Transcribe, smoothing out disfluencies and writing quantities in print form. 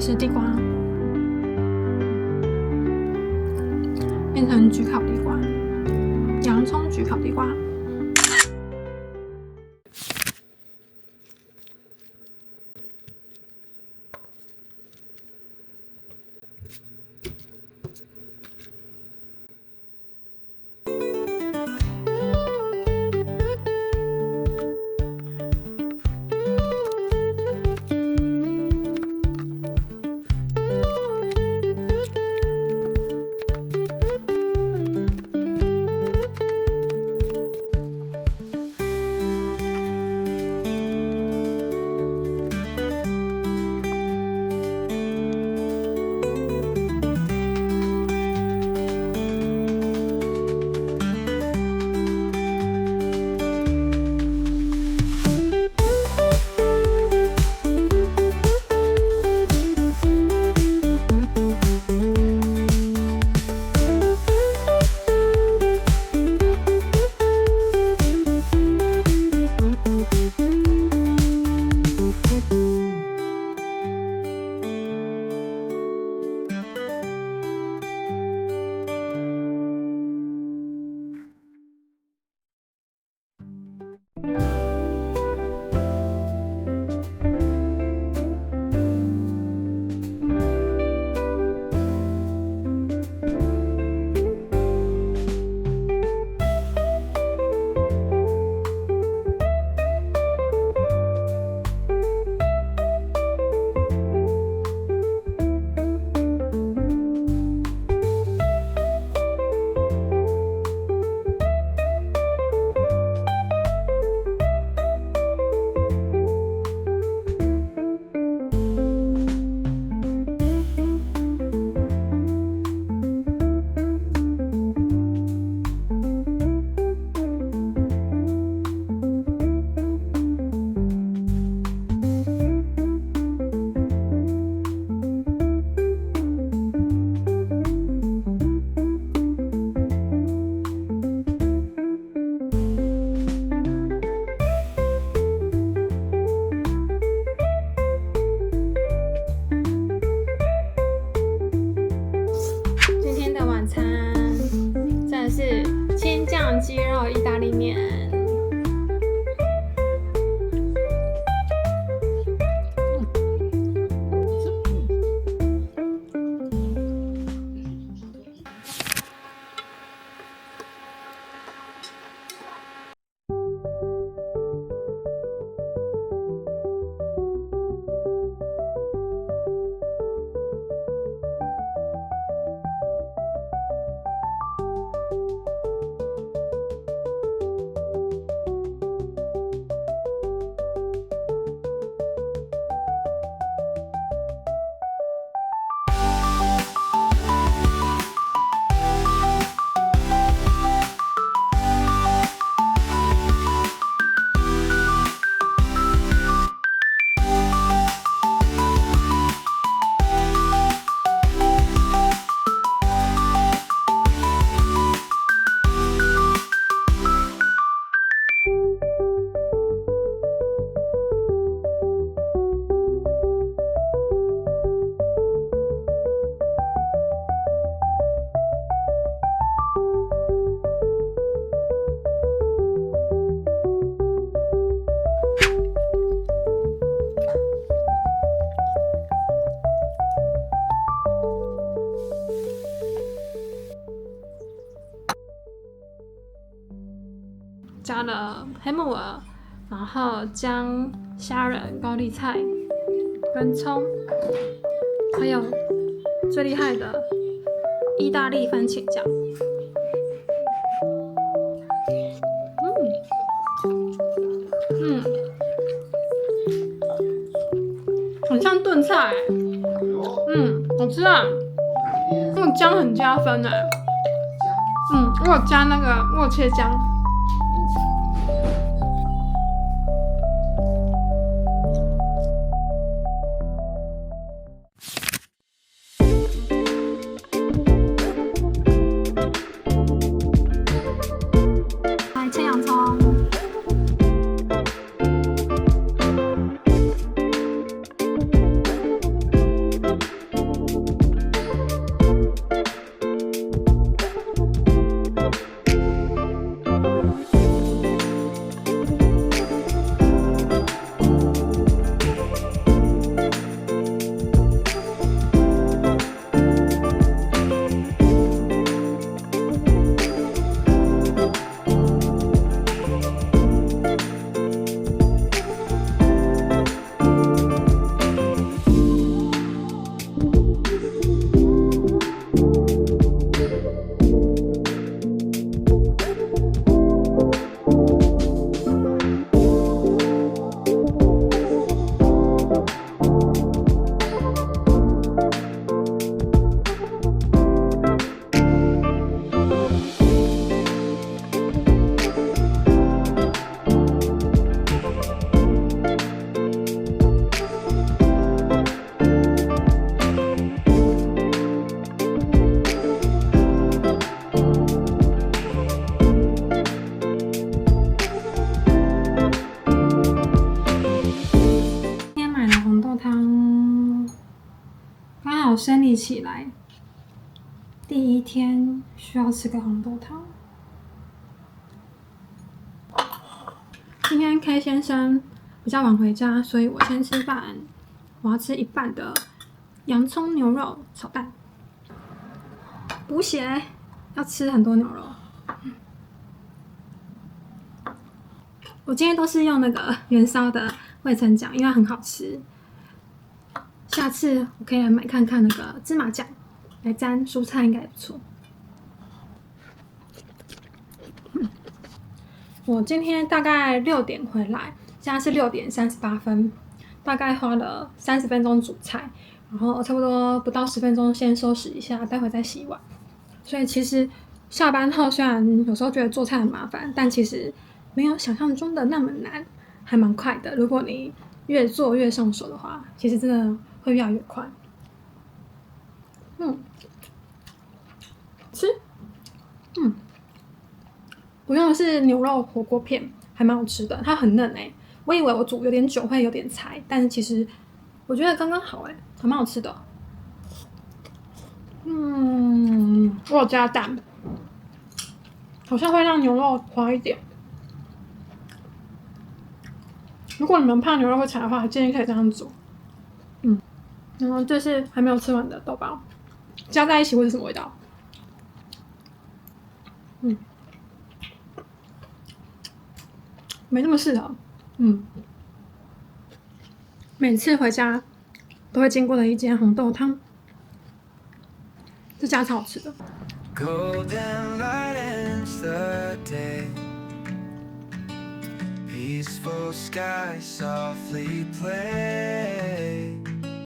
是地瓜，变成焗烤地瓜，洋葱焗烤地瓜。鸡肉意大利面，加了黑木耳，然后姜、虾仁、高丽菜跟葱，还有最厉害的意大利番茄酱。很像炖菜好吃啊！那个姜很加分哎。我有加那个，我有切姜。来切洋葱。生理期来，第一天需要吃个红豆汤。今天 K 先生比较晚回家，所以我先吃饭。我要吃一半的洋葱牛肉炒蛋，补血，要吃很多牛肉。我今天都是用那个原烧的味噌酱，因为很好吃。下次我可以来买看看那个芝麻酱，来沾蔬菜应该也不错。我今天大概6点回来，现在是6点38分，大概花了30分钟煮菜，然后差不多不到10分钟先收拾一下，待会再洗碗。所以其实下班后虽然有时候觉得做菜很麻烦，但其实没有想象中的那么难，还蛮快的。如果你越做越上手的话，其实真的会越来越快。吃，我用的是牛肉火锅片，还蛮好吃的，它很嫩我以为我煮有点久会有点柴，但是其实我觉得刚刚好还蛮好吃的。我有加蛋，好像会让牛肉滑一点。如果你们怕牛肉会柴的话，建议可以这样煮。然后这是还没有吃完的豆包，加在一起会是什么味道？没那么适合。每次回家都会经过的一间红豆汤，这家超好吃的。Golden light ends the day, peaceful sky softly play.